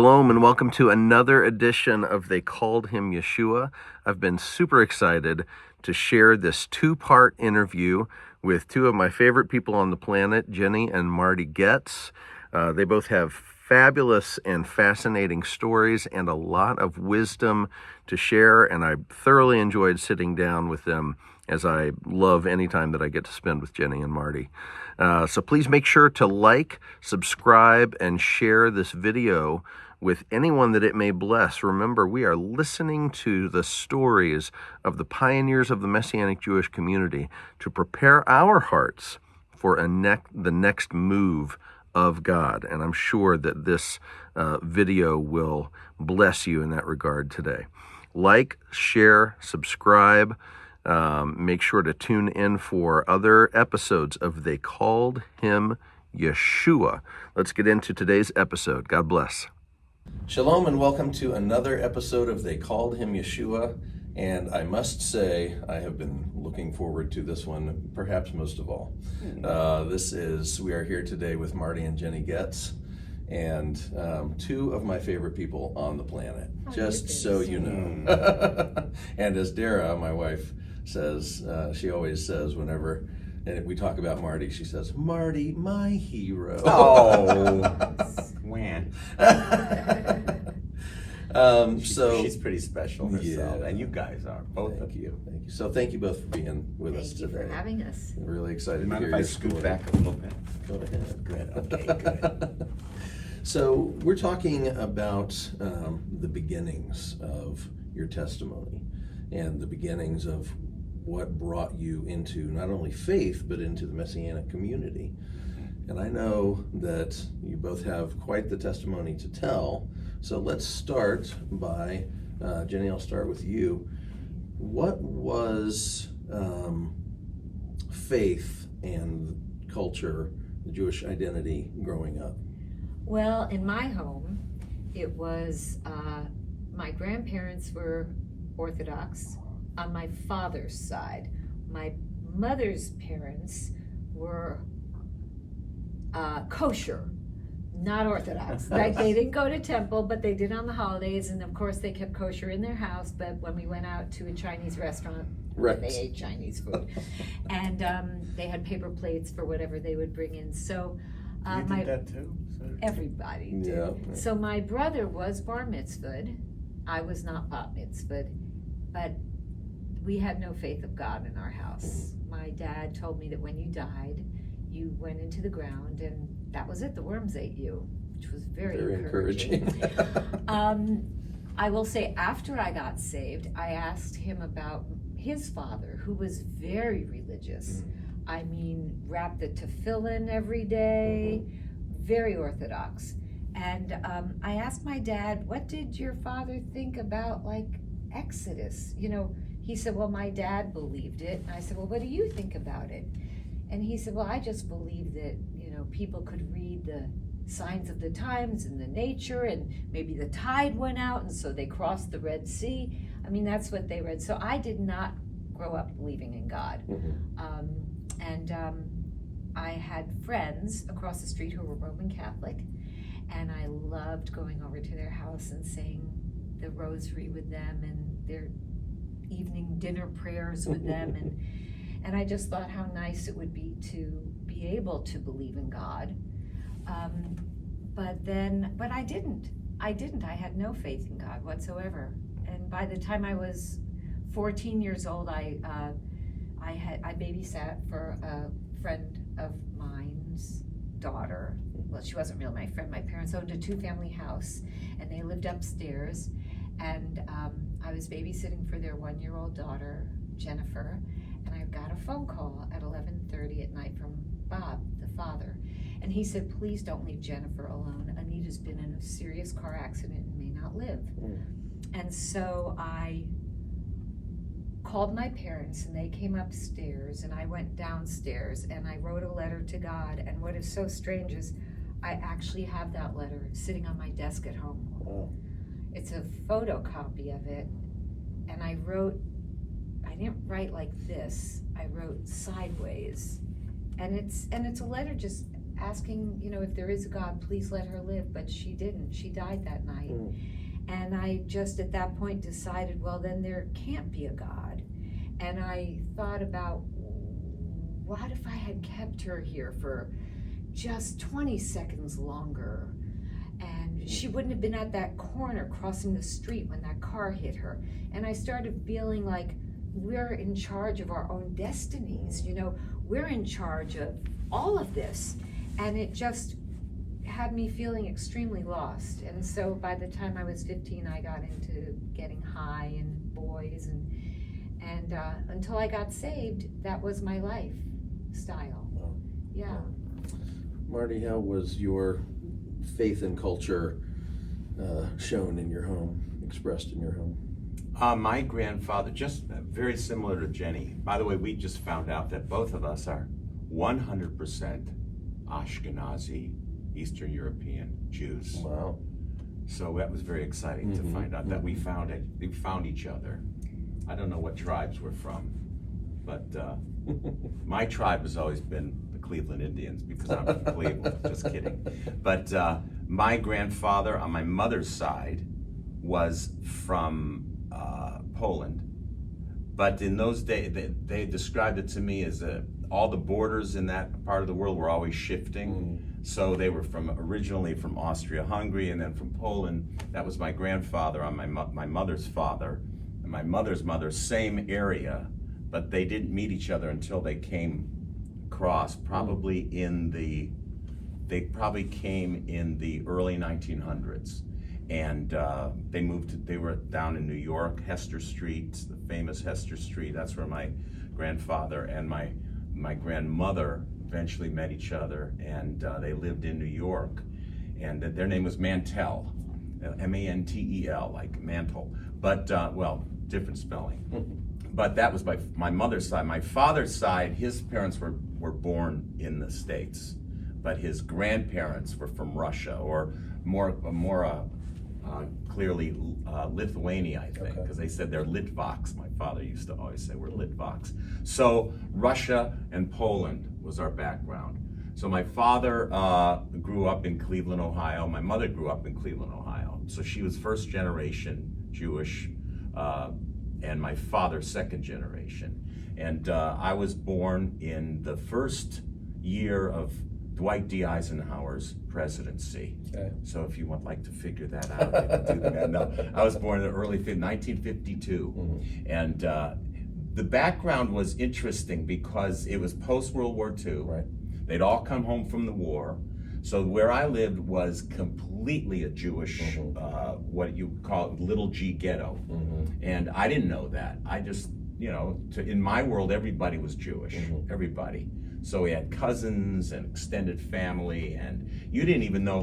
Shalom and welcome to another edition of They Called Him Yeshua. I've been super excited to share this two-part interview with two of my favorite people on the planet, Jenny and Marty Goetz. They both have fabulous and fascinating stories and a lot of wisdom to share, and I thoroughly enjoyed sitting down with them, as I love any time that I get to spend with Jenny and Marty. So please make sure to like, subscribe, and share this video with anyone that it may bless. Remember, we are listening to the stories of the pioneers of the Messianic Jewish community to prepare our hearts for the next move of God. And I'm sure that this video will bless you in that regard today. Like, share, subscribe. Make sure to tune in for other episodes of They Called Him Yeshua. Let's get into today's episode. God bless. Shalom and welcome to another episode of They Called Him Yeshua. And I must say, I have been looking forward to this one, perhaps most of all. We are here today with Marty and Jenny Goetz, and two of my favorite people on the planet, just so you know. And as Dara, my wife, says, she always says whenever we talk about Marty, she says, "Marty, my hero." Oh, man. She's pretty special herself, and you guys are both. Thank you. So thank you both for being with us today. Thank you for having us. I'm really excited to hear Mind if I your scoot story. back a little bit? Go ahead. Good. Okay, good. So we're talking about the beginnings of your testimony and the beginnings of what brought you into not only faith, but into the Messianic community. And I know that you both have quite the testimony to tell. So let's start by, Jenny, I'll start with you. What was faith and culture, the Jewish identity growing up? Well, in my home, it was, my grandparents were Orthodox on my father's side. My mother's parents were kosher, not Orthodox. Like, they didn't go to temple, but they did on the holidays, and of course they kept kosher in their house. But when we went out to a Chinese restaurant, Right. they ate Chinese food, and they had paper plates for whatever they would bring in. So You did that too? everybody did. Yeah. So my brother was bar mitzvahed. I was not bat mitzvahed, but we had no faith of God in our house. My dad told me that when you died, you went into the ground and that was it. The worms ate you, which was very encouraging. I will say, after I got saved, I asked him about his father, who was very religious. I mean, wrapped the tefillin every day, very Orthodox. And I asked my dad, what did your father think about, like, Exodus? You know, he said, well, my dad believed it. And I said, well, what do you think about it? And he said, well, I just believe that, you know, people could read the signs of the times and the nature, and maybe the tide went out, and so they crossed the Red Sea. I mean, that's what they read. So I did not grow up believing in God. I had friends across the street who were Roman Catholic, and I loved going over to their house and saying the rosary with them and their evening dinner prayers with them, and I just thought how nice it would be to be able to believe in God. But I didn't. I had no faith in God whatsoever. And by the time I was 14 years old, I babysat for a friend of mine's daughter. Well, she wasn't really my friend. My parents owned a two-family house, and they lived upstairs. And I was babysitting for their one-year-old daughter, Jennifer, and I got a phone call at 11:30 at night from Bob, the father. And he said, please don't leave Jennifer alone. Anita's been in a serious car accident and may not live. And so I called my parents, and they came upstairs, and I went downstairs, and I wrote a letter to God. And what is so strange is I actually have that letter sitting on my desk at home. It's a photocopy of it, and I didn't write like this, I wrote sideways, and it's a letter just asking, if there is a God, please let her live, but she didn't. She died that night. And I just at that point decided, well, then there can't be a God. And I thought about, what if I had kept her here for just 20 seconds longer? And she wouldn't have been at that corner crossing the street when that car hit her. And I started feeling like we're in charge of our own destinies. We're in charge of all of this. And it just had me feeling extremely lost. And so by the time I was 15, I got into getting high and boys, and until I got saved, that was my lifestyle. Wow. Yeah. Marty, how was your faith and culture shown in your home, expressed in your home? My grandfather, just very similar to Jenny. By the way, we just found out that both of us are 100% Ashkenazi, Eastern European Jews. Wow. So that was very exciting to find out that we found each other. I don't know what tribes we're from, but my tribe has always been the Cleveland Indians because I'm from Cleveland. Just kidding. But my grandfather on my mother's side was from Poland. But in those days, they described it to me as all the borders in that part of the world were always shifting. So they were originally from Austria-Hungary and then from Poland. That was my grandfather on my mother's father. And my mother's mother, same area, but they didn't meet each other until they came across, probably they came in the early 1900s. And they were down in New York, Hester Street, the famous Hester Street. That's where my grandfather and my grandmother eventually met each other, and they lived in New York. And their name was Mantell, M-A-N-T-E-L, like mantle. But, different spelling. But that was my mother's side. My father's side, his parents were born in the States, but his grandparents were from Russia, or more clearly Lithuania, I think, because they said they're Litvaks. My father used to always say we're Litvaks. So Russia and Poland was our background. So my father grew up in Cleveland, Ohio. My mother grew up in Cleveland, Ohio. So she was first generation Jewish, and my father second generation. And I was born in the first year of Dwight D. Eisenhower's presidency. Okay. So if you would like to figure that out, you can do that. No, I was born in the early 1952. And the background was interesting because it was post-World War II. Right. They'd all come home from the war. So where I lived was completely a Jewish, what you call little G ghetto. And I didn't know that. I just, in my world, everybody was Jewish, everybody. So we had cousins and extended family, and you didn't even know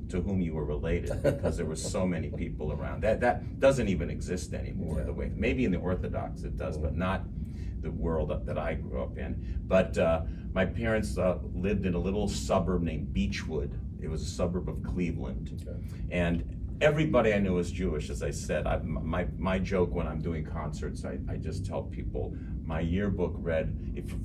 to whom you were related because there were so many people around. That doesn't even exist anymore. The way maybe in the Orthodox it does, but not the world that I grew up in. But my parents lived in a little suburb named Beechwood. It was a suburb of Cleveland, and everybody I knew was Jewish. As I said, my joke when I'm doing concerts, I just tell people my yearbook read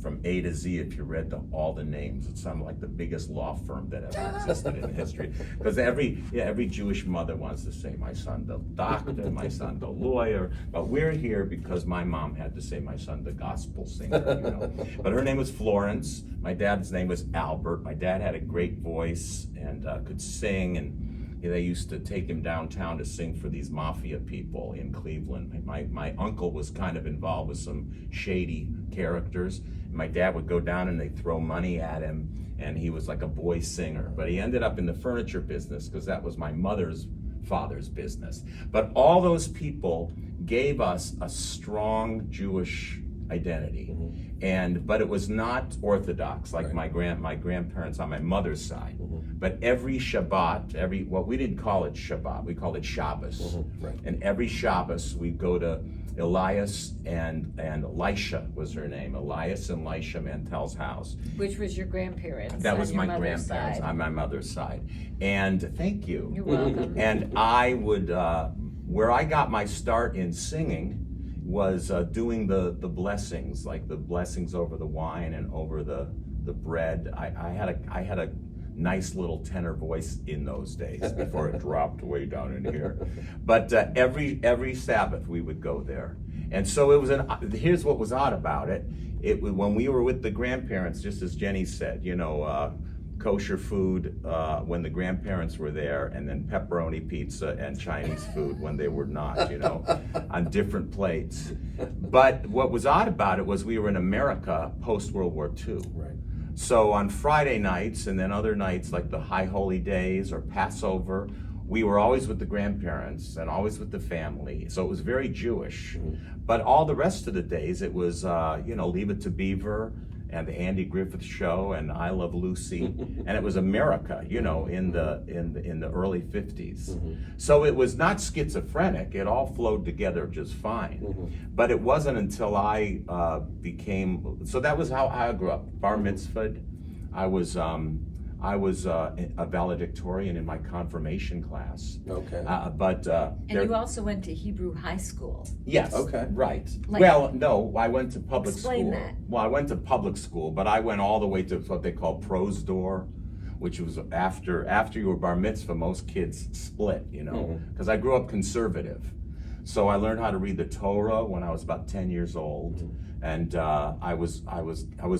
from A to Z. If you read all the names, it sounded like the biggest law firm that ever existed in history. Because every Jewish mother wants to say my son the doctor, my son the lawyer. But we're here because my mom had to say my son the gospel singer. But her name was Florence. My dad's name was Albert. My dad had a great voice and could sing, and they used to take him downtown to sing for these mafia people in Cleveland. My uncle was kind of involved with some shady characters. My dad would go down and they'd throw money at him, and he was like a boy singer. But he ended up in the furniture business because that was my mother's father's business. But all those people gave us a strong Jewish identity. But it was not Orthodox like my grandparents on my mother's side. But every Shabbat, we didn't call it Shabbat, we called it Shabbos. And every Shabbos we'd go to Elias and Elisha was her name, Elias and Elisha Mantell's house. Which was your grandparents? That was my grandparents on my mother's side. And thank you. You're welcome. And I would, where I got my start in singing was doing the blessings, like the blessings over the wine and over the bread. I had nice little tenor voice in those days before it dropped way down in here. But every Sabbath we would go there. And so it was here's what was odd about it. When we were with the grandparents, just as Jenny said, kosher food when the grandparents were there, and then pepperoni pizza and Chinese food when they were not, on different plates. But what was odd about it was we were in America post-World War II. Right. So on Friday nights and then other nights like the High Holy Days or Passover, we were always with the grandparents and always with the family. So it was very Jewish. Mm-hmm. But all the rest of the days it was, Leave It to Beaver and the Andy Griffith Show and I Love Lucy, and it was America, in the early 50s. Mm-hmm. So it was not schizophrenic. It all flowed together just fine. Mm-hmm. But it wasn't until I so that was how I grew up. Bar mitzvahed. I was a valedictorian in my confirmation class. Okay. And you also went to Hebrew high school. Yes. Okay. Right. Well, no, I went to public school. Explain that. Well, I went to public school, but I went all the way to what they call pros door, which was after you were bar mitzvah, most kids split, because I grew up conservative. So I learned how to read the Torah when I was about 10 years old, mm-hmm. and I was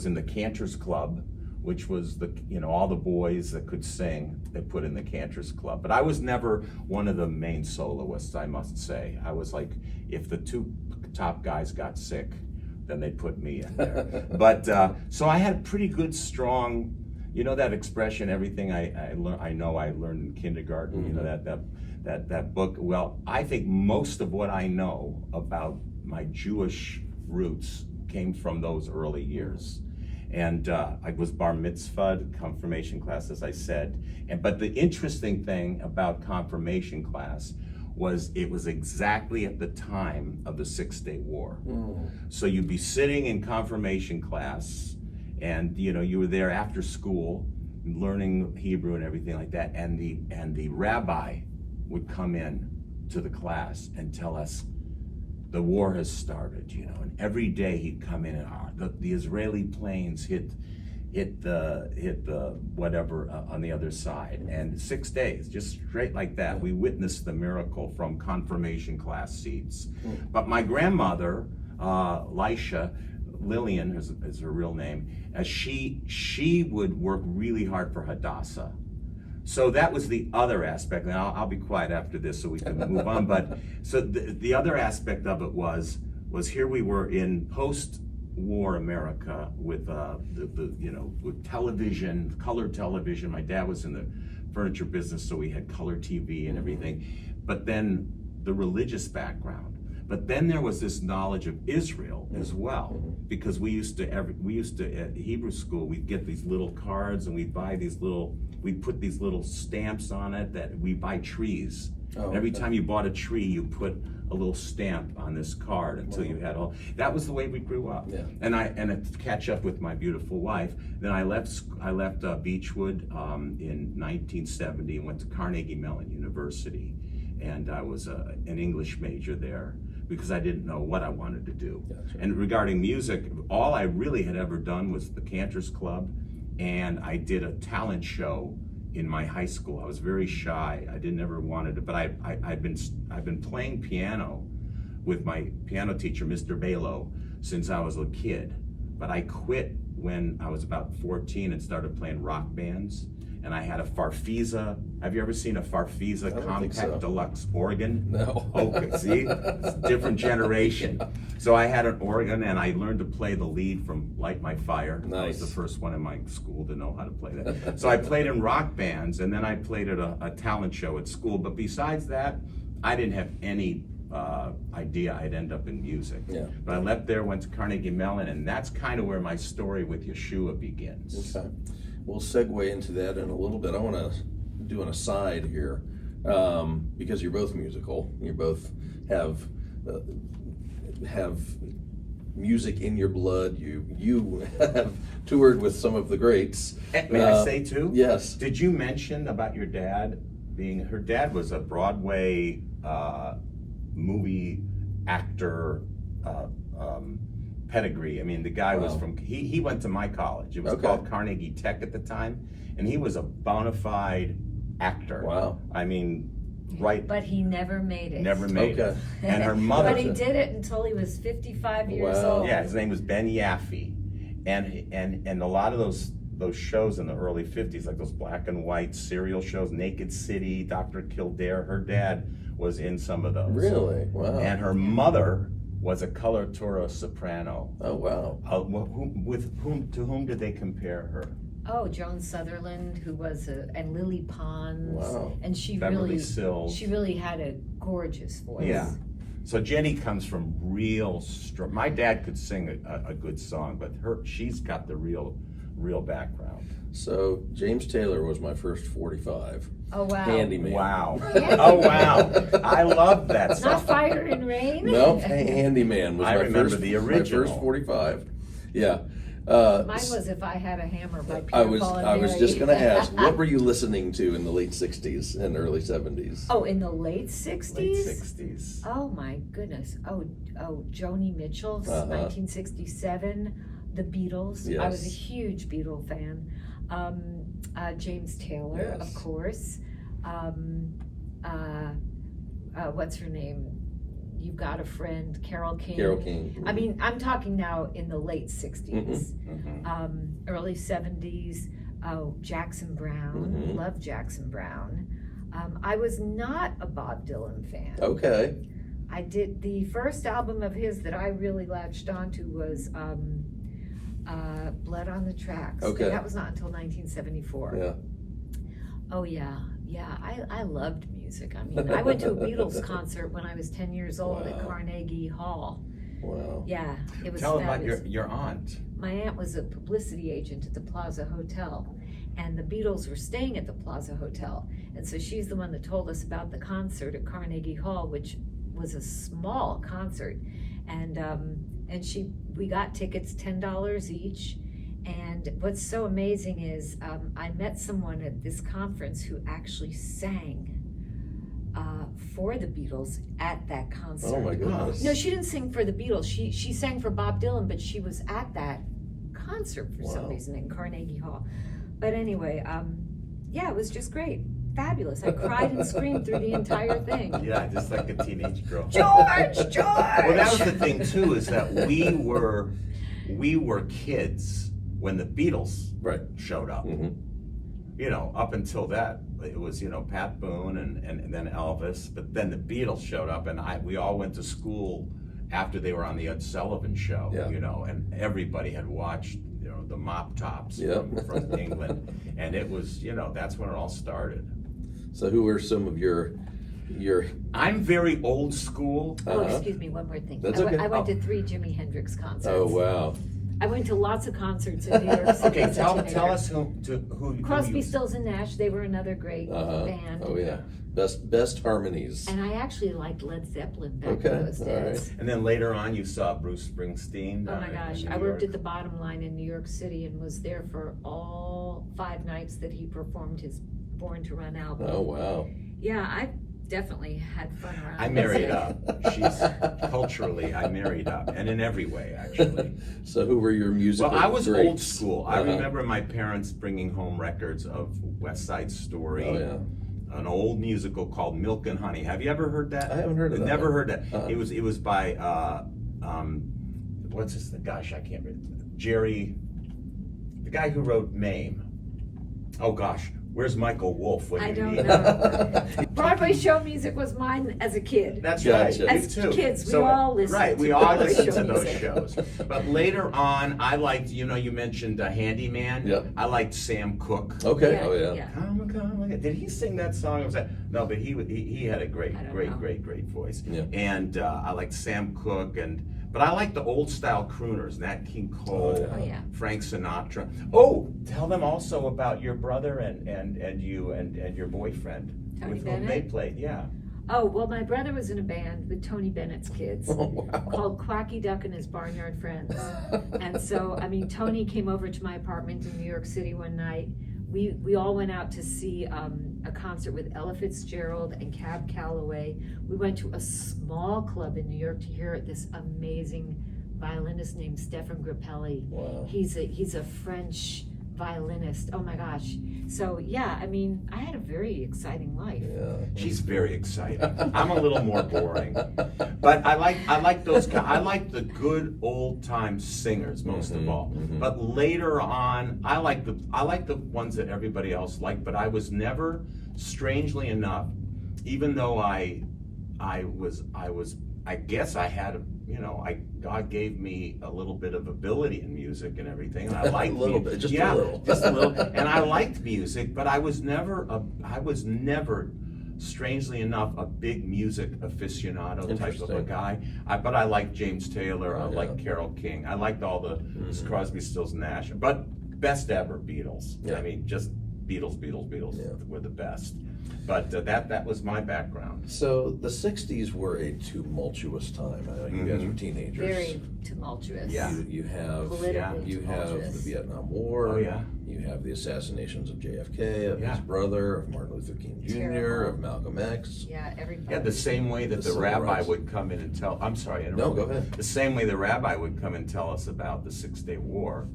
in the Cantors Club, which was all the boys that could sing, they put in the Cantors Club. But I was never one of the main soloists, I must say. I was like, if the two top guys got sick, then they put me in there. But so I had pretty good, strong, that expression, everything I learned in kindergarten, mm-hmm. that book. Well, I think most of what I know about my Jewish roots came from those early years. And I was bar mitzvahed, confirmation class, as I said. But the interesting thing about confirmation class was it was exactly at the time of the 6-Day War. Mm. So you'd be sitting in confirmation class, and you were there after school, learning Hebrew and everything like that. And the rabbi would come in to the class and tell us, the war has started, and every day he'd come in and the Israeli planes hit the whatever on the other side, and 6 days, just straight like that, we witnessed the miracle from confirmation class seats. But my grandmother, Lillian is her real name, she would work really hard for Hadassah. So that was the other aspect, and I'll be quiet after this so we can move on. But so the other aspect of it was here we were in post-war America with with television, color television. My dad was in the furniture business, so we had color TV and everything. But then the religious background. But then there was this knowledge of Israel as well, because we used to at Hebrew school, we'd get these little cards and we'd put these little stamps on it that we buy trees. Oh, every time you bought a tree, you put a little stamp on this card until you had all. That was the way we grew up. Yeah. And to catch up with my beautiful wife, then I left Beechwood in 1970 and went to Carnegie Mellon University, and I was an English major there, because I didn't know what I wanted to do. Gotcha. And regarding music, all I really had ever done was the Cantors Club, and I did a talent show in my high school. I was very shy. I didn't ever wanted to, but I've been playing piano with my piano teacher, Mr. Balo, since I was a kid. But I quit when I was about 14 and started playing rock bands. And I had a Farfisa. Have you ever seen a Farfisa compact deluxe organ? No. Okay, see? It's a different generation. So I had an organ, and I learned to play the lead from Light My Fire. Nice. I was the first one in my school to know how to play that. So I played in rock bands, and then I played at a talent show at school. But besides that, I didn't have any idea I'd end up in music. Yeah. But I left there, went to Carnegie Mellon, and that's kind of where my story with Yeshua begins. Okay. We'll segue into that in a little bit. I want to do an aside here, because you're both musical. You both have music in your blood. You have toured with some of the greats. May I say too? Yes. Did you mention about your dad her dad was a Broadway movie actor, pedigree. I mean, the guy was Wow. from, he went to my college. It was Okay. called Carnegie Tech at the time, and he was a bona fide actor. Wow. I mean, right, But he never made it. never made Okay. it. And her mother, But he did it until he was 55 years Wow. old. yeah, his name was Ben Yaffe. And a lot of those shows in the early 50s, like those black and white serial shows, Naked City, Dr. Kildare, her dad was in some of those. Really? Wow. And her mother was a coloratura soprano. Oh, wow. To whom did they compare her? Oh, Joan Sutherland, who was and Lily Pons. Wow. And she Beverly really, Sills. she really had a gorgeous voice. Yeah. So Jenny comes from real strong. My dad could sing a good song, but she's got the real background. So James Taylor was my first 45. Oh wow. Handyman. Wow. Handyman. Oh wow. I love that Not song. Fire and Rain. No, Handyman was I my remember first, the original. my first 45. Yeah. Mine was If I Had a Hammer by Peter I was Paul just going to ask, what were you listening to in the late 60s and early 70s? Oh, in the late 60s? Late 60s. Oh my goodness. Oh, Joni Mitchell, Uh-huh. 1967. The Beatles. I was a Yes. huge Beatle fan. James Taylor, Yes. of course. What's her name? You've Got a Friend, Carole King. Carole King. I mean, I'm talking now in the late 60s. Mhm. Early 70s. Oh, Jackson Brown. Mhm. Love Jackson Brown. I was not a Bob Dylan fan. Okay. I did, the first album of his that I really latched onto was Blood on the Tracks. Okay. And that was not until 1974. Yeah. Oh yeah, I loved music. I mean, I went to a Beatles concert when I was 10 years old at Wow. Carnegie Hall. Wow. Yeah, it was Tell about fabulous. your aunt. My aunt was a publicity agent at the Plaza Hotel, and the Beatles were staying at the Plaza Hotel. And so she's the one that told us about the concert at Carnegie Hall, which was a small concert. And we got tickets, $10 each. And what's so amazing is I met someone at this conference who actually sang for the Beatles at that concert. Oh my goodness. No, she didn't sing for the Beatles. She sang for Bob Dylan, but she was at that concert for some Wow. reason in Carnegie Hall. But anyway, yeah, it was just great. Fabulous. I cried and screamed through the entire thing. Yeah, just like a teenage girl. George! Well, that was the thing too, is that we were kids when the Beatles Right. showed up. Mhm. You know, up until that, it was, Pat Boone and then Elvis, but then the Beatles showed up, and we all went to school after they were on the Ed Sullivan Show, Yeah. and everybody had watched, the Mop Tops from England, and it was, that's when it all started. So who were some of your I'm very old school. Oh, Uh-huh. excuse me, one more thing. That's okay. I went to 3 Jimi Hendrix concerts. Oh wow. I went to lots of concerts in New York City. Okay, as a tell teenager. us who Crosby, you- Stills, and Nash, they were another great Uh-huh. band. Oh yeah. Best harmonies. And I actually liked Led Zeppelin back Okay, in those all days. And then later on, you saw Bruce Springsteen. Oh my in gosh, New I worked York. at the Bottom Line in New York City and was there for all 5 nights that he performed his Born to Run album. Oh wow. Yeah, I definitely had fun around. I married up. Culturally, I married up, and in every way, actually. So who were your musical Well, I was greats? old school. I Uh-huh. remember my parents bringing home records of West Side Story. Oh yeah. An old musical called Milk and Honey. Have you ever heard that? I haven't heard of that Never one. heard that. Uh-uh. It was by what's his? Gosh, I can't remember. Jerry, the guy who wrote Mame. Oh gosh, where's Michael Wolff when I you don't need know. Broadway show music was mine as a kid. That's Gotcha. right. As Me too. kids, we all listened Right, to we all Broadway listened show to those music. shows. But later on, I liked, you mentioned Handyman. Yep. I liked Sam Cooke. Okay. Yeah, Oh yeah. yeah. Come, did he sing that song? No, but he had a great I don't know. voice. Yeah. And I liked Sam Cooke, but I liked the old style crooners, Nat King Cole, Oh, yeah. Frank Sinatra. Oh, tell them also about your brother and you and your boyfriend Tony with whom they Bennett? played. Yeah. Oh, well, my brother was in a band with Tony Bennett's kids. Oh wow. Called Quacky Duck and His Barnyard Friends. And so, Tony came over to my apartment in New York City one night. We all went out to see a concert with Ella Fitzgerald and Cab Calloway. We went to a small club in New York to hear this amazing violinist named Stefan Grappelli. Wow. He's a French violinist. Oh my gosh. So yeah, I mean, I had a very exciting life. Yeah. She's very exciting. I'm a little more boring, but I like those. I like the good old time singers most of all. But later on, I like the ones that everybody else liked. But I was never, strangely enough, even though I guess I had God gave me a little bit of ability in music and everything, and I liked a little bit, just yeah, a little, just a little, and I liked music, but I was never, strangely enough, a big music aficionado type of a guy. But I liked James Taylor, I liked Carole King, I liked all the Crosby, Stills, Nash, but best ever Beatles. Yeah. I mean, just Beatles were the best. But that was my background. So the 60s were a tumultuous time. I know you guys were teenagers. Very tumultuous. Yeah. You have Politically you have the tumultuous. Vietnam War. Oh, yeah. You have the assassinations of JFK, of his brother, of Martin Luther King Jr., Terrible. of Malcolm X. Yeah, everybody. Yeah, the same way that The the civil rabbi rights. would come in and tell. I'm sorry, I No, go ahead. The same way the rabbi would come and tell us about the 6-Day War.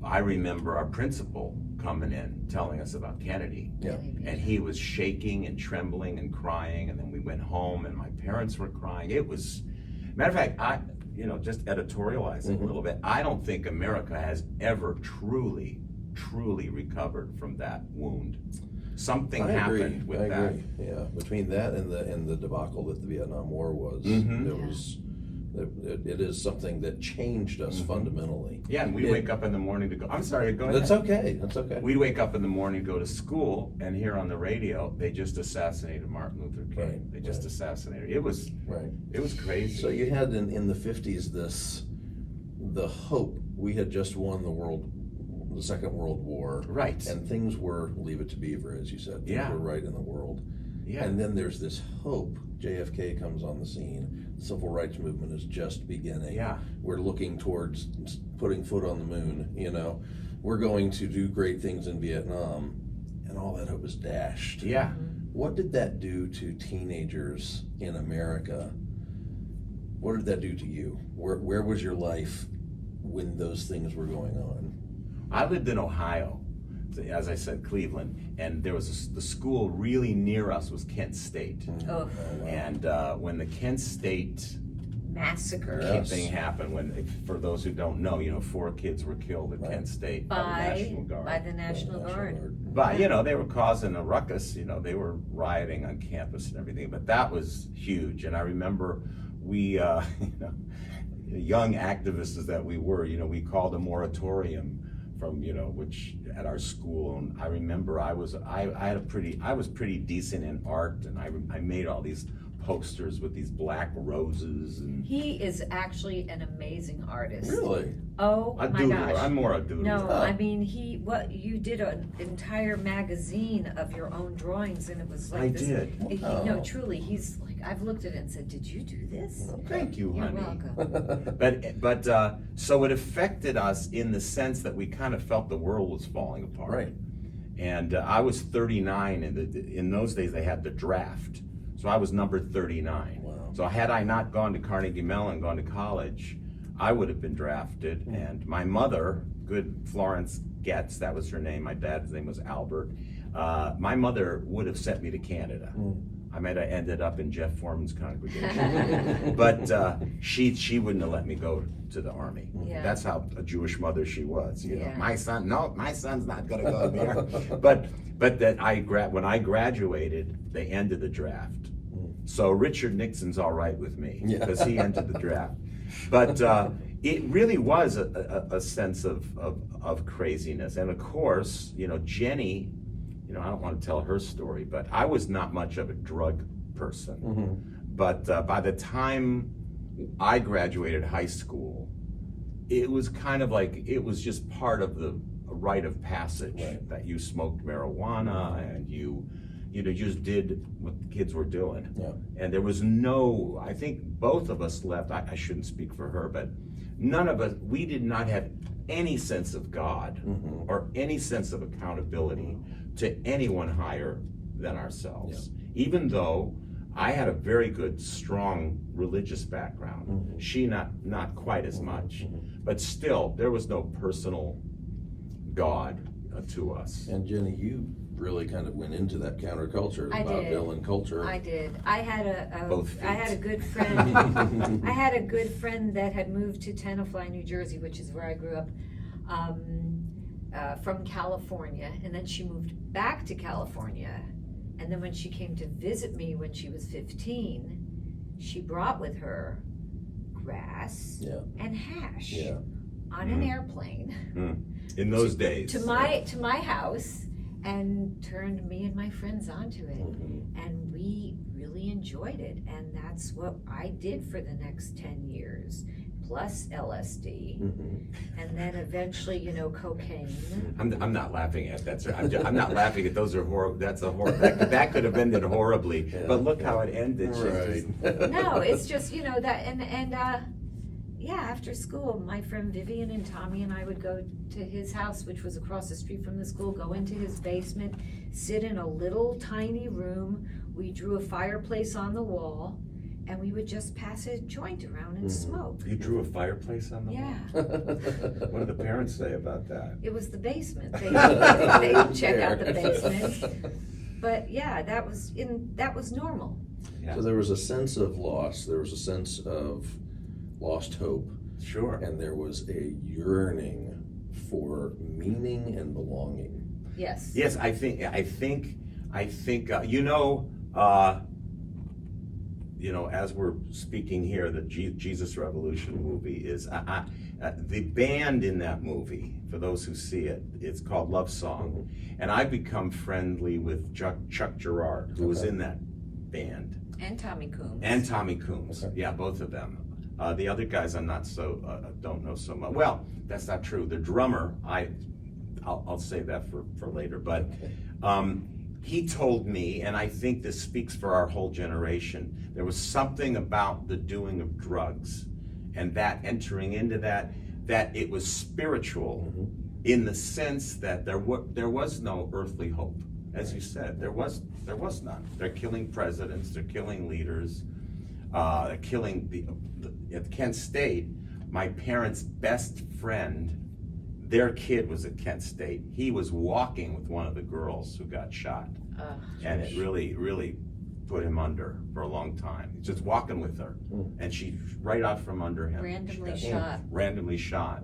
I remember our principal coming in telling us about Kennedy. Yeah. And he was shaking and trembling and crying, and then we went home and my parents were crying. It was, matter of fact, just editorializing a little bit, I don't think America has ever truly recovered from that wound. Something happened with that. Yeah, between that and the debacle that the Vietnam War was, it is something that changed us fundamentally. Yeah, and we wake up in the morning to go, I'm sorry, go ahead. That's okay. That's okay. We'd wake up in the morning, go to school, and hear on the radio, they just assassinated Martin Luther King. Right, They just assassinated. It was crazy. So you had in the 50s the hope. We had just won the Second World War. Right. And things were, leave it to Beaver, as you said. Things were right in the world. Yeah. And then there's this hope. JFK comes on the scene. The civil rights movement is just beginning. Yeah. We're looking towards putting foot on the moon, We're going to do great things in Vietnam, and all that hope is dashed. Yeah. What did that do to teenagers in America? What did that do to you? Where was your life when those things were going on? I lived in Ohio, as I said, Cleveland, and there was the school really near us was Kent State. Oh, And when the Kent State massacre. Yes. thing happened, for those who don't know, 4 kids were killed at Kent State by the National Guard. By the National Guard. But, they were causing a ruckus, they were rioting on campus and everything, but that was huge. And I remember we, young activists that we were, we called a moratorium from, which at our school. And I remember I was pretty decent in art, and I made all these posters with these black roses. And He is actually an amazing artist. Really? Oh a my doodler. gosh. I'm more a doodler. No, I mean you did an entire magazine of your own drawings, and it was like I this. did. No, truly, he's like, I've looked at it and said, "Did you do this?" Thank you, You're honey. welcome. But so it affected us in the sense that we kind of felt the world was falling apart. Right. And I was 39, and in those days they had the draft, so I was number 39. Wow. So had I not gone to Carnegie Mellon, gone to college, I would have been drafted. And my mother, good Florence Goetz, that was her name. My dad's name was Albert. My mother would have sent me to Canada. I might have ended up in Jeff Foreman's congregation, but she wouldn't have let me go to the army. Yeah. That's how a Jewish mother she was. Yeah. My son's not going to go there. But that when I graduated, they ended the draft. So Richard Nixon's all right with me because he ended the draft. But it really was a sense of craziness, and of course, Jenny. I don't want to tell her story, but I was not much of a drug person. But by the time I graduated high school, it was kind of like it was just part of the rite of passage that you smoked marijuana and you just did what the kids were doing. And there was I think both of us left, I shouldn't speak for her, but none of us, we did not have any sense of God or any sense of accountability to anyone higher than ourselves. Even though I had a very good, strong religious background. She not quite as much, but still, there was no personal God to us. And Jenny, you really kind of went into that counterculture, I did. vaudeville culture. I did. I had Both feet. I had a good friend. I had a good friend that had moved to Tenafly, New Jersey, which is where I grew up, from California, and then she moved back to California. And then when she came to visit me when she was 15, she brought with her grass Yeah. and hash Yeah. on an airplane In those days. to my house, and turned me and my friends onto it. And we really enjoyed it. And that's what I did for the next 10 years, plus LSD. And then eventually, cocaine. I'm not laughing at that, sir. I'm not laughing at those are horrible. That's a horrible. That could have ended horribly. But look how it ended. Right. No, it's just, that, and yeah, after school, my friend Vivian and Tommy and I would go to his house, which was across the street from the school, go into his basement, sit in a little tiny room. We drew a fireplace on the wall, and we would just pass a joint around and smoke. You drew a fireplace on the wall? Yeah, What did the parents say about that? it was the basement. They would check out the basement. But yeah, that was normal. Yeah. So there was a sense of loss. There was a sense of lost hope. Sure. And there was a yearning for meaning and belonging. Yes. Yes, I think as we're speaking here, the Jesus Revolution movie is the band in that movie. For those who see it, it's called Love Song, and I've become friendly with Chuck Girard, who was in that band, And Tommy Coombs. Okay. Yeah, both of them. The other guys I'm not don't know so much. Well, that's not true. The drummer, I'll save that for later. But he told me, and I think this speaks for our whole generation, there was something about the doing of drugs and that entering into that it was spiritual in the sense that there was no earthly hope. As you said, there was none. They're killing presidents, they're killing leaders, they're killing at Kent State, my parents' best friend, their kid was at Kent State. He was walking with one of the girls who got shot. And it really, really put him under for a long time. He's just walking with her, and she right out from under him. Randomly shot.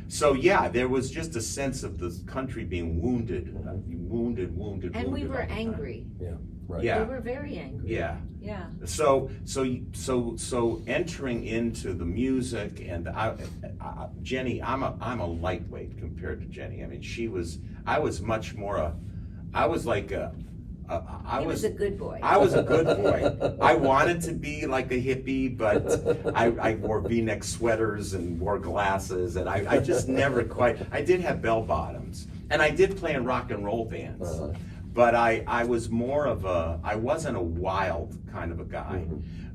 So yeah, there was just a sense of the country being wounded. And we were angry. Yeah. Right. Yeah. We were very angry. Yeah. Yeah. So entering into the music, and Jenny, I'm a lightweight compared to Jenny. I mean, I was much more I was like a good boy. I was a good boy. I wanted to be like a hippie, but I wore V-neck sweaters and wore glasses, and I just never quite. I did have bell bottoms, and I did play in rock and roll bands. But I was more of I wasn't a wild kind of a guy,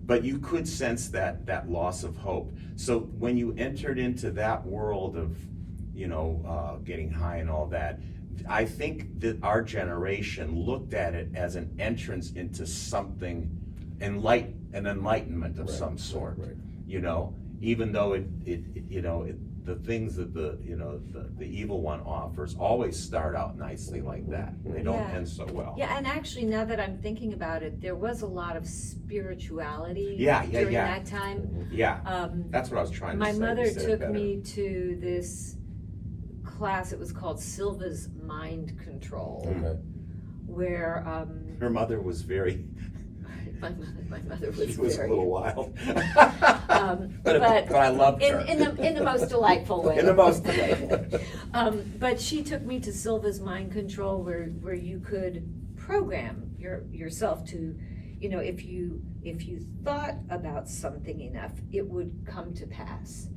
but you could sense that loss of hope. So when you entered into that world of, getting high and all that, I think that our generation looked at it as an entrance into something, an enlightenment of some sort. Right. Even though the things that the evil one offers always start out nicely like that. They don't end so well. Yeah, and actually, now that I'm thinking about it, there was a lot of spirituality during that time. Yeah, that's what I was trying to say. My mother took me to this class. It was called Silva's Mind Control, where her mother was very. My mother was She was very, a little wild. but I loved her. In the most delightful way. In the most delightful. But she took me to Silva's Mind Control, where you could program yourself to, if you thought about something enough, it would come to pass.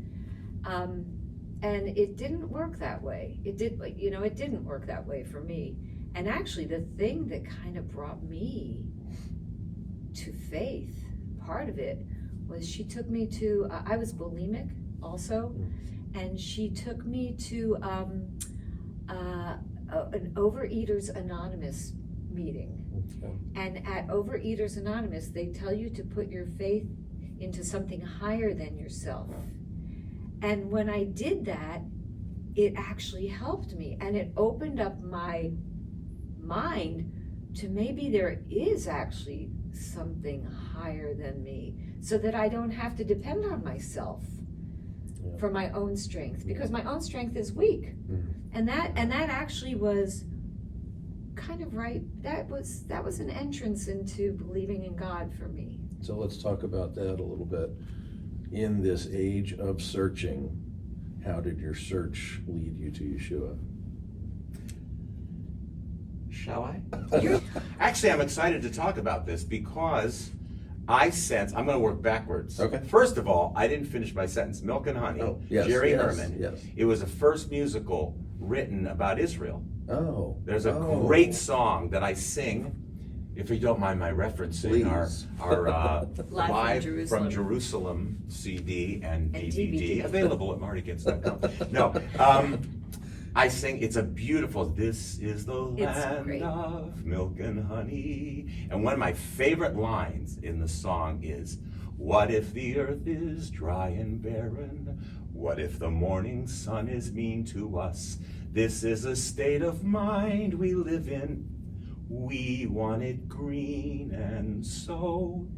And it didn't work that way. It didn't work that way for me. And actually, the thing that kind of brought me to faith, part of it, was she took me to, I was bulimic also, and she took me to an Overeaters Anonymous meeting. Okay. And at Overeaters Anonymous, they tell you to put your faith into something higher than yourself. And when I did that, it actually helped me, and it opened up my mind to maybe there is actually something higher than me, so that I don't have to depend on myself for my own strength, because my own strength is weak. And that actually was kind of right. That was an entrance into believing in God for me. So let's talk about that a little bit. In this age of searching, how did your search lead you to Yeshua? Shall I? Actually, I'm excited to talk about this because I sense, I'm going to work backwards. Okay. First of all, I didn't finish my sentence. Milk and Honey, Oh, yes, Jerry yes, Herman. yes. It was the first musical written about Israel. Oh. There's a great song that I sing, if you don't mind my referencing, our Live from Jerusalem CD and DVD, available at martygets.com. No, I sing, it's a beautiful, this is the land of milk and honey. And one of my favorite lines in the song is, what if the earth is dry and barren? What if the morning sun is mean to us? This is a state of mind we live in. We want it green, and so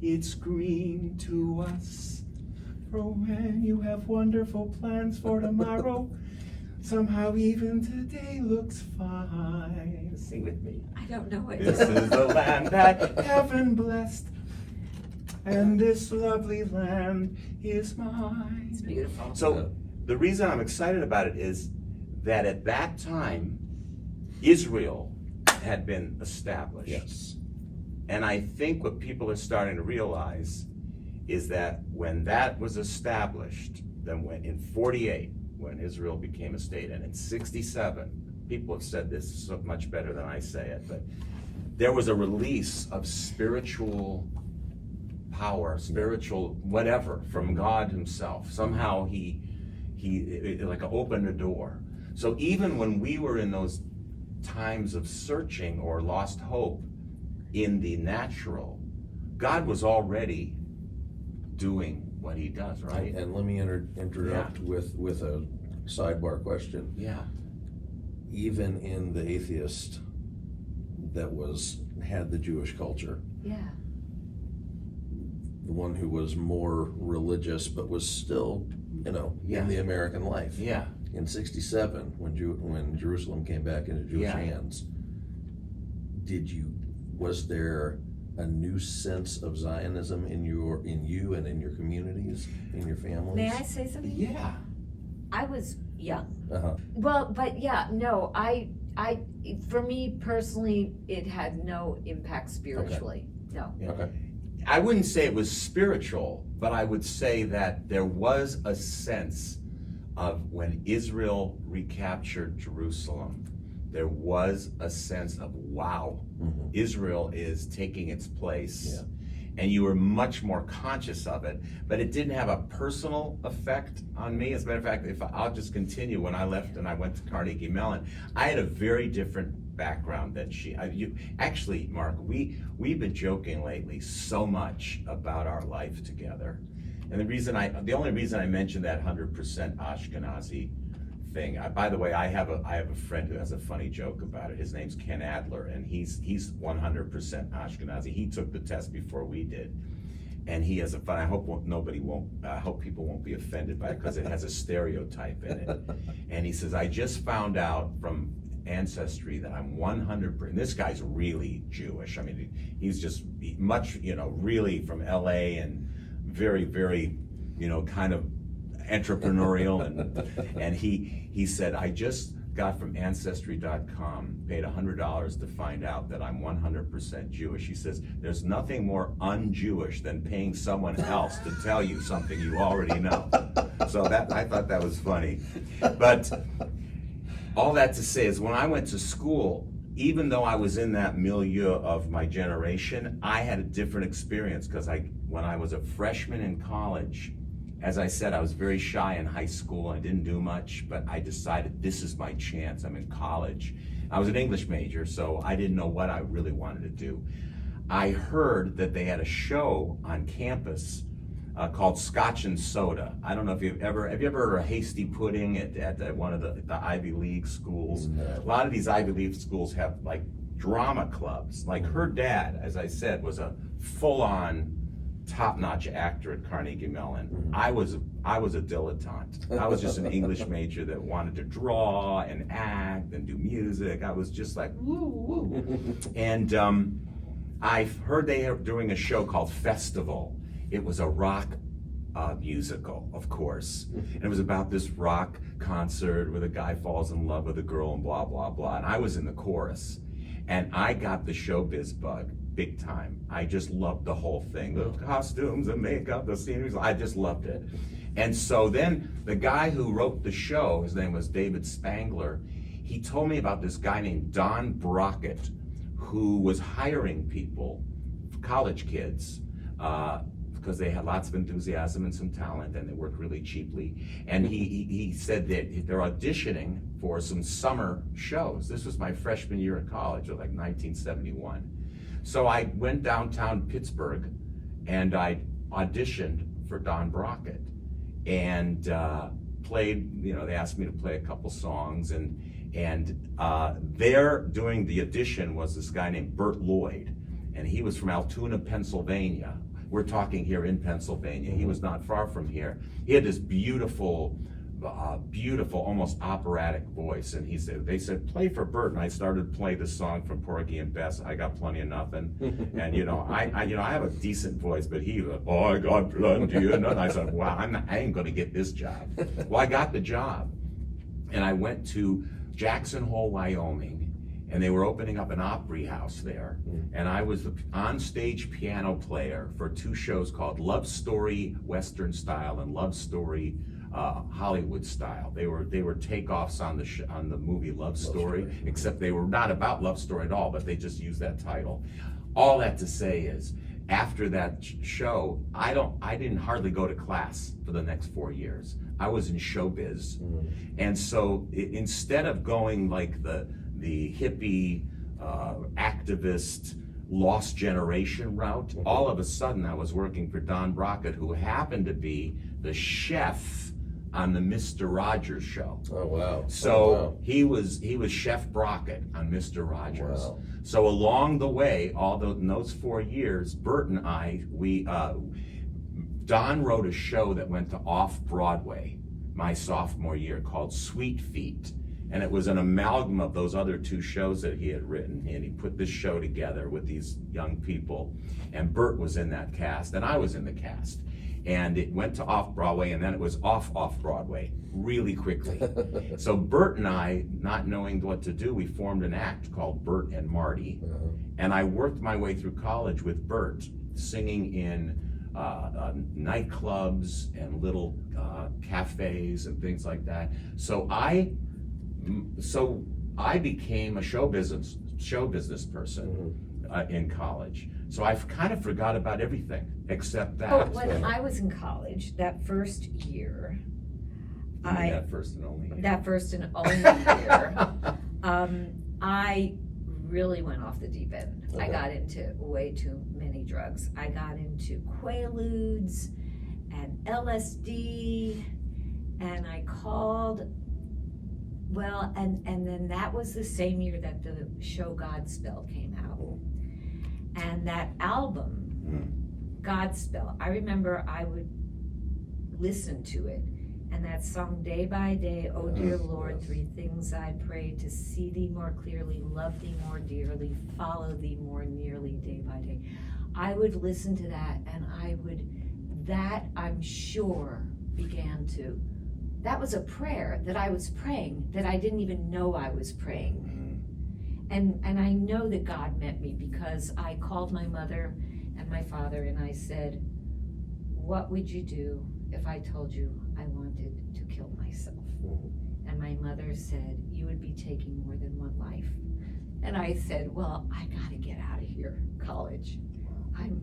it's green to us. For when you have wonderful plans for tomorrow, somehow even today looks fine. Sing with me. I don't know it. This is the land that heaven blessed, and this lovely land is mine. It's beautiful. So the reason I'm excited about it is that at that time, Israel had been established. Yes. And I think what people are starting to realize is that when that was established, then when in 48, when Israel became a state, and in 67, people have said this so much better than I say it, but there was a release of spiritual power, spiritual whatever, from God himself. Somehow he like opened a door. So even when we were in those times of searching or lost hope in the natural, God was already doing what he does, right? And let me interrupt with a sidebar question. Yeah. Even in the atheist that had the Jewish culture, Yeah. the one who was more religious but was still, in the American life. Yeah. In 67, when Jerusalem came back into Jewish hands, was there a new sense of Zionism in you and in your communities, in your families? May I say something? Yeah. I was young. Uh-huh. Well, but yeah, no, for me personally, it had no impact spiritually. No. Okay. I wouldn't say it was spiritual, but I would say that there was a sense of when Israel recaptured Jerusalem, there was a sense of, wow, Israel is taking its place. Yeah. And you were much more conscious of it, but it didn't have a personal effect on me. As a matter of fact, I'll just continue, when I left and I went to Carnegie Mellon, I had a very different background than actually, Mark, we've been joking lately so much about our life together. And the only reason I mentioned that 100% Ashkenazi thing, by the way, I have a friend who has a funny joke about it. His name's Ken Adler, and he's 100% Ashkenazi. He took the test before we did, and he has a fun. I hope people won't be offended by it, because it has a stereotype in it. And he says, I just found out from Ancestry that I'm 100%. This guy's really Jewish. I mean, he's just much, really from LA and very, very, kind of entrepreneurial, and he said, I just got from Ancestry.com, paid $100 to find out that I'm 100% Jewish. He says, there's nothing more un-Jewish than paying someone else to tell you something you already know. So I thought that was funny. But all that to say is, when I went to school, even though I was in that milieu of my generation, I had a different experience, because when I was a freshman in college, as I said, I was very shy in high school. I didn't do much, but I decided this is my chance. I'm in college. I was an English major, so I didn't know what I really wanted to do. I heard that they had a show on campus called Scotch and Soda. I don't know if have you ever heard of Hasty Pudding at one of the Ivy League schools? No. A lot of these Ivy League schools have like drama clubs. Like her dad, as I said, was a full-on top-notch actor at Carnegie Mellon. I was a dilettante. I was just an English major that wanted to draw and act and do music. I was just like woo woo. And I heard they were doing a show called Festival. It was a rock musical, of course. And it was about this rock concert where the guy falls in love with a girl and blah, blah, blah. And I was in the chorus. And I got the showbiz bug big time. I just loved the whole thing. The costumes, the makeup, the scenery, I just loved it. And so then the guy who wrote the show, his name was David Spangler, he told me about this guy named Don Brockett, who was hiring people, college kids, because they had lots of enthusiasm and some talent, and they worked really cheaply. And he said that they're auditioning for some summer shows. This was my freshman year in college, like 1971. So I went downtown Pittsburgh, and I auditioned for Don Brockett, and played. They asked me to play a couple songs, and there doing the audition was this guy named Bert Lloyd, and he was from Altoona, Pennsylvania. We're talking here in Pennsylvania. He was not far from here. He had this beautiful, almost operatic voice. And they said, play for Bert. And I started to play the song from Porgy and Bess, I Got Plenty of Nothing. And I have a decent voice, but he was, oh, I got plenty of nothing. I said, wow, I ain't gonna get this job. Well, I got the job. And I went to Jackson Hole, Wyoming, and they were opening up an Opry house there. And I was the on-stage piano player for two shows called Love Story Western Style and Love Story Hollywood Style. They were takeoffs on the movie Love Story, except they were not about love story at all, but they just used that title. All that to say is, after that show, I didn't hardly go to class for the next 4 years. I was in showbiz. And so instead of going like the hippie, activist, lost generation route, all of a sudden I was working for Don Brockett, who happened to be the chef on the Mr. Rogers show. Oh, wow. So he was Chef Brockett on Mr. Rogers. Wow. So along the way, in those 4 years, Bert and I, Don wrote a show that went to off-Broadway my sophomore year called Sweet Feet. And it was an amalgam of those other two shows that he had written. And he put this show together with these young people. And Bert was in that cast, and I was in the cast. And it went to off-Broadway, and then it was off-Broadway really quickly. So Bert and I, not knowing what to do, we formed an act called Bert and Marty. And I worked my way through college with Bert, singing in nightclubs and little cafes and things like that. So I became a show business person in college. So I kind of forgot about everything except that. Oh, when I was in college, that first year, that first and only year, I really went off the deep end. I got into way too many drugs. I got into Quaaludes and LSD, and I called. Well, and then that was the same year that the show Godspell came out. And that album, Godspell, I remember I would listen to it. And that song, Day by Day, oh dear Lord, three things I pray: to see thee more clearly, love thee more dearly, follow thee more nearly, day by day. I would listen to that, and I'm sure that was a prayer that I was praying that I didn't even know I was praying. And I know that God met me, because I called my mother and my father and I said, what would you do if I told you I wanted to kill myself? And my mother said, you would be taking more than one life. And I said, well, I gotta get out of here, college. I'm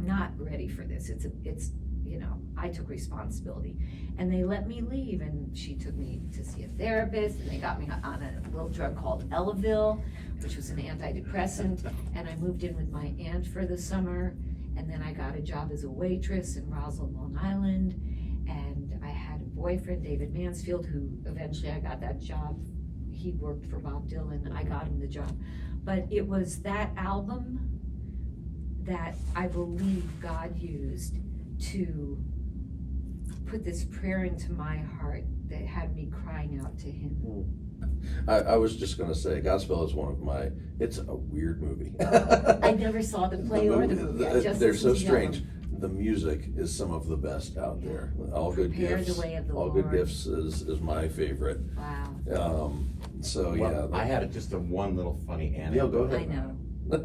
not ready for this. It's I took responsibility, and they let me leave, and she took me to see a therapist, and they got me on a little drug called Elavil, which was an antidepressant, and I moved in with my aunt for the summer, and then I got a job as a waitress in Roslyn, Long Island, and I had a boyfriend, David Mansfield, who eventually I got that job. He worked for Bob Dylan, I got him the job. But it was that album that I believe God used to put this prayer into my heart that had me crying out to him. I was just going to say, Godspell is one of my, it's a weird movie. I never saw the play or the movie. I just They're so listened to them. strange. The music is some of the best out there. All Good Prepare Gifts. the way of the All Lord. Good Gifts is my favorite. Wow. So Well, yeah. I had just a one little funny Yeah, anecdote. go ahead. I know. No,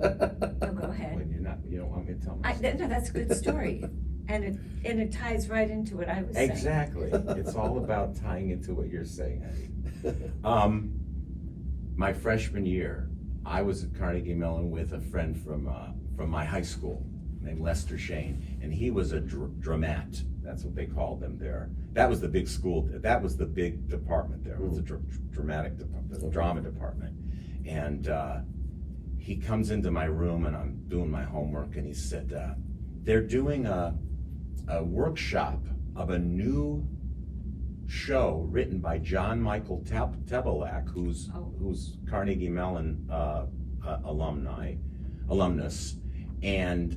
go ahead. When you don't want me to tell my No, that's a good story. And it ties right into what I was saying. Exactly. It's all about tying into what you're saying, Eddie. My freshman year, I was at Carnegie Mellon with a friend from my high school named Lester Shane, and he was a dramat. That's what they called them there. That was the big school. That was the big department there. It was the drama department. And he comes into my room, and I'm doing my homework, and he said, they're doing a workshop of a new show written by John Michael Tebelak, who's Carnegie Mellon alumnus, and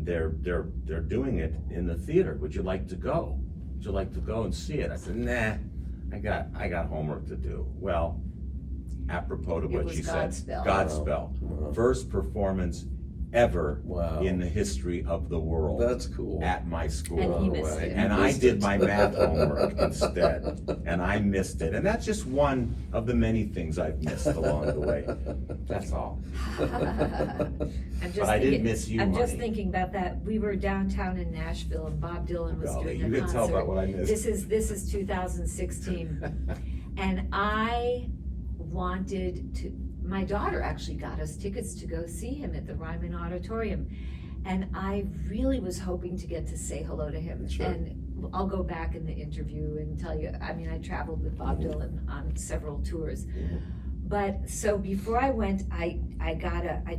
they're doing it in the theater. Would you like to go? Would you like to go and see it? I said, nah, I got homework to do. Well, apropos to It what was you said, Godspell. Godspell, Wow. first performance ever Wow. in the history of the world. That's cool. At my school. And he Oh, missed wow. it. And You I missed did it. my math homework instead, and I missed it. And that's just one of the many things I've missed along the way. That's all. But I did miss you, I'm just honey. thinking about that. We were downtown in Nashville, and Bob Dylan was Golly, doing you a can concert. tell about what I missed. This is 2016, and I wanted to. My daughter actually got us tickets to go see him at the Ryman Auditorium, and I really was hoping to get to say hello to him. Sure. And I'll go back in the interview and tell you. I mean, I traveled with Bob Dylan on several tours. But so before I went, I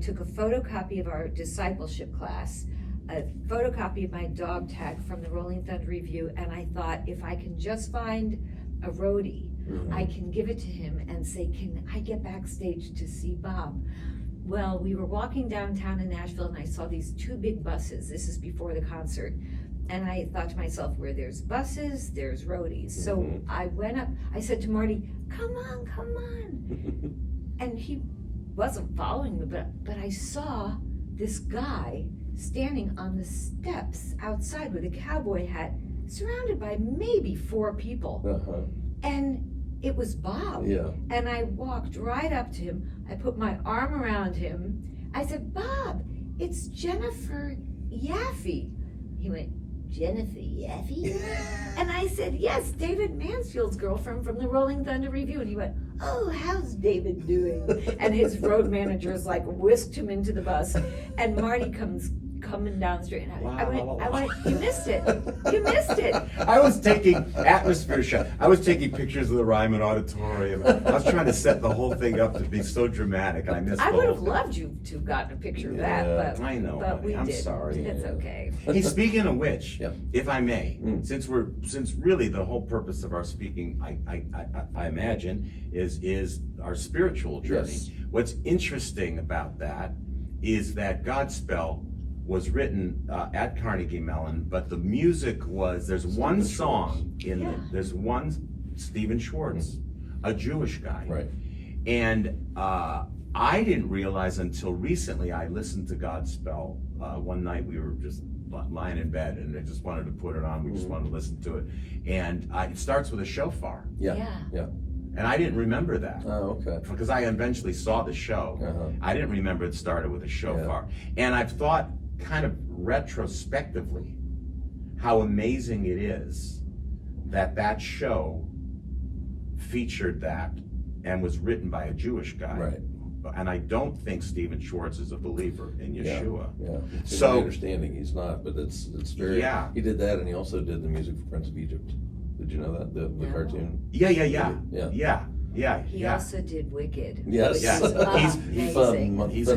took a photocopy of our discipleship class, a photocopy of my dog tag from the Rolling Thunder Review, and I thought if I can just find a roadie, I can give it to him and say, can I get backstage to see Bob? Well, we were walking downtown in Nashville, and I saw these two big buses. This is before the concert. And I thought to myself, where there's buses, there's roadies. So I went up, I said to Marty, come on. And he wasn't following me, but I saw this guy standing on the steps outside with a cowboy hat, surrounded by maybe 4 people. Uh-huh. And it was Bob. Yeah. And I walked right up to him. I put my arm around him. I said, Bob, it's Jennifer Yaffe. He went, Jennifer Yaffe? And I said, yes, David Mansfield's girlfriend from the Rolling Thunder Review. And he went, oh, how's David doing? And his road managers like whisked him into the bus. And Marty comes coming down the street. And I went, you missed it. You missed it. I was taking atmosphere shots. I was taking pictures of the Ryman Auditorium. I was trying to set the whole thing up to be so dramatic, and I missed I the would whole have thing. loved you to have gotten a picture of Yeah, that, but I know, but honey. we I'm did. sorry. It's okay. Hey, speaking of which, Yep. if I may, since really the whole purpose of our speaking, I imagine, is our spiritual journey. Yes. What's interesting about that is that Godspell was written at Carnegie Mellon, but the music was, there's one song in Yeah. there's one Stephen Schwartz, a Jewish guy. Right. And I didn't realize until recently. I listened to Godspell one night. We were just lying in bed, and I just wanted to put it on. We just wanted to listen to it. And it starts with a shofar. Yeah. And I didn't remember that. Oh, okay. Because I eventually saw the show. Uh-huh. I didn't remember it started with a shofar. And I've thought kind of retrospectively how amazing it is that show featured that and was written by a Jewish guy. Right. and I don't think Stephen Schwartz is a believer in Yeshua. Yeah. To So- my understanding, he's not, but it's very. Yeah. He did that, and he also did the music for Prince of Egypt. Did you know that the No. cartoon? Yeah. He also did Wicked. Yes. which Yes. is He's amazing. He's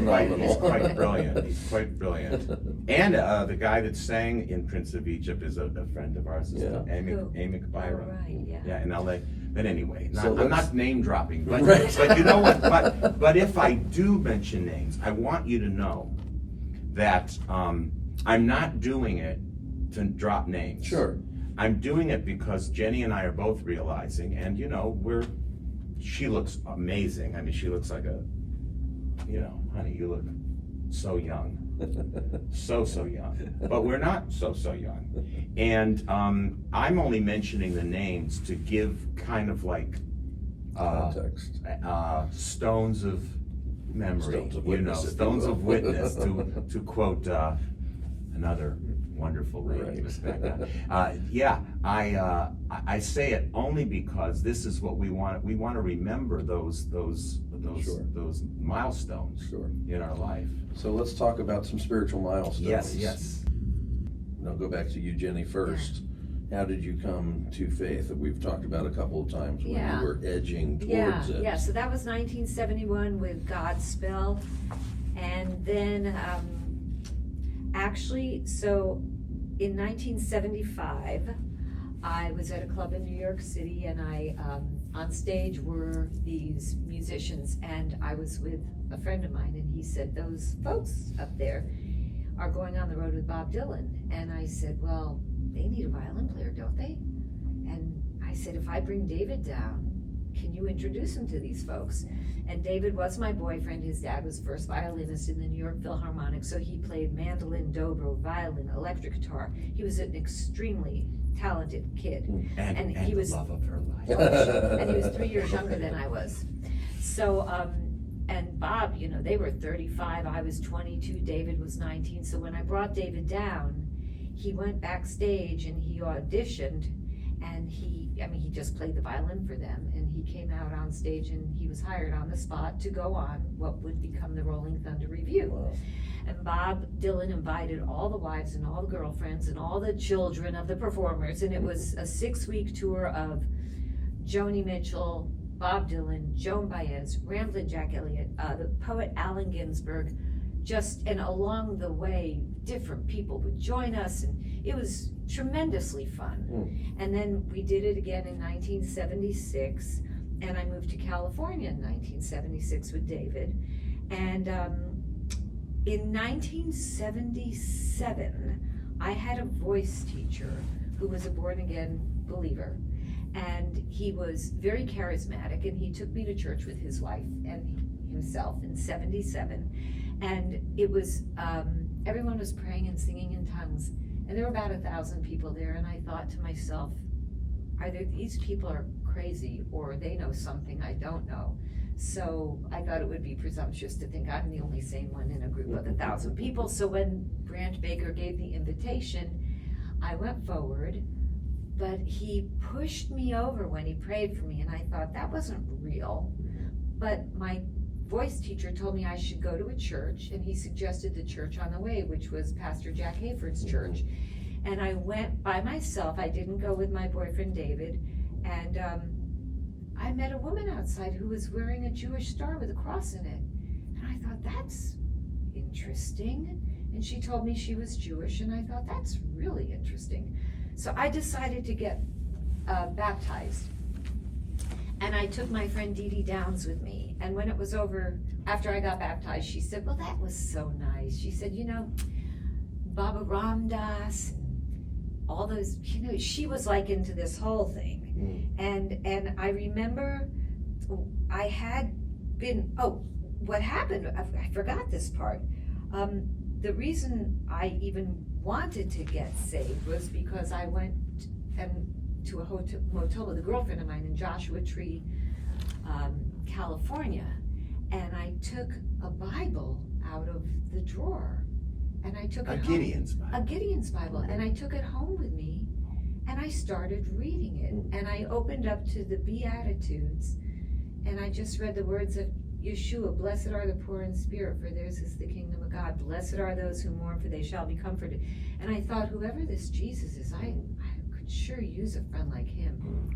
quite brilliant. He's quite brilliant. And the guy that sang in Prince of Egypt is a friend of ours, is Yeah. Amic Oh, Byram. right, yeah. Yeah, in LA. But anyway, So I'm let's- not name dropping, but, Right. but you know what? But if I do mention names, I want you to know that I'm not doing it to drop names. Sure. I'm doing it because Jenny and I are both realizing, and she looks amazing. I mean, she looks like honey, you look so young. So young. But we're not so young. And I'm only mentioning the names to give kind of like Context. stones of memory, Stones of witness, if you stones will. of witness, to quote another wonderful lady. Right. Respect that. I say it only because this is what we want. We want to remember those Sure. those milestones Sure. in our life. So let's talk about some spiritual milestones. Yes. And I'll go back to you, Jenny, first. How did you come to faith? That we've talked about a couple of times when Yeah. you were edging Yeah, towards it. yeah. So that was 1971 with Godspell, and then actually, so in 1975, I was at a club in New York City, and I on stage were these musicians, and I was with a friend of mine, and he said, "Those folks up there are going on the road with Bob Dylan," and I said, "Well, they need a violin player, don't they?" And I said, "If I bring David down, can you introduce him to these folks?" And David was my boyfriend. His dad was first violinist in the New York Philharmonic, so he played mandolin, dobro, violin, electric guitar. He was an extremely talented kid. And he the was- love of her life. And he was 3 years younger than I was. So, and Bob, they were 35, I was 22, David was 19. So when I brought David down, he went backstage and he auditioned, and he just played the violin for them, and he came out on stage, and he was hired on the spot to go on what would become the Rolling Thunder Revue. Wow. And Bob Dylan invited all the wives and all the girlfriends and all the children of the performers, and it was a 6-week tour of Joni Mitchell, Bob Dylan, Joan Baez, Ramblin' Jack Elliott, the poet Allen Ginsberg, and along the way, different people would join us, and it was tremendously fun. And then we did it again in 1976, and I moved to California in 1976 with David. And in 1977, I had a voice teacher who was a born-again believer, and he was very charismatic, and he took me to church with his wife and himself in 77. And it was, everyone was praying and singing in tongues, and there were about 1,000 people there, and I thought to myself, either these people are crazy or they know something I don't know. So I thought it would be presumptuous to think I'm the only sane one in a group of 1,000 people. So when Branch Baker gave the invitation, I went forward, but he pushed me over when he prayed for me, and I thought that wasn't real. But my voice teacher told me I should go to a church, and he suggested the church on the way, which was Pastor Jack Hayford's church. And I went by myself. I didn't go with my boyfriend David, and I met a woman outside who was wearing a Jewish star with a cross in it, and I thought, that's interesting. And she told me she was Jewish, and I thought, that's really interesting. So I decided to get baptized, and I took my friend Dee Dee Downs with me. And when it was over, after I got baptized, she said, "Well, that was so nice." She said, Baba Ram Dass, all those, she was like into this whole thing. And I remember I had been, what happened, I forgot this part. The reason I even wanted to get saved was because I went to a motel with a girlfriend of mine in Joshua Tree, California, and I took a Bible out of the drawer, and I took it home. Gideon's Bible. A Gideon's Bible, and I took it home with me, and I started reading it, and I opened up to the Beatitudes, and I just read the words of Yeshua, blessed are the poor in spirit, for theirs is the kingdom of God. Blessed are those who mourn, for they shall be comforted. And I thought, whoever this Jesus is, I could sure use a friend like him.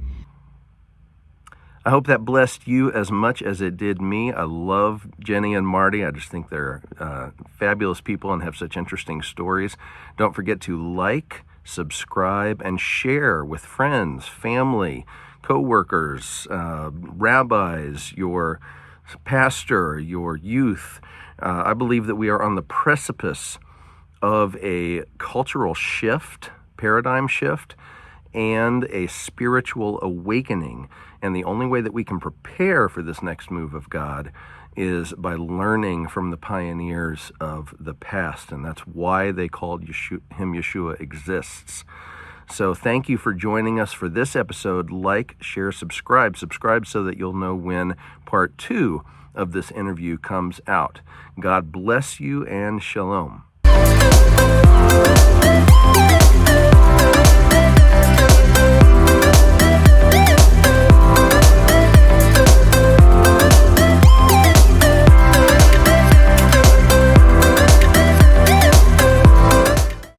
I hope that blessed you as much as it did me. I love Jenny and Marty. I just think they're fabulous people and have such interesting stories. Don't forget to like, subscribe, and share with friends, family, co-workers, rabbis, your pastor, your youth. I believe that we are on the precipice of a cultural shift, paradigm shift, and a spiritual awakening. And the only way that we can prepare for this next move of God is by learning from the pioneers of the past. And that's why they called him Yeshua exists. So thank you for joining us for this episode. Like, share, subscribe. Subscribe so that you'll know when part 2 of this interview comes out. God bless you and shalom.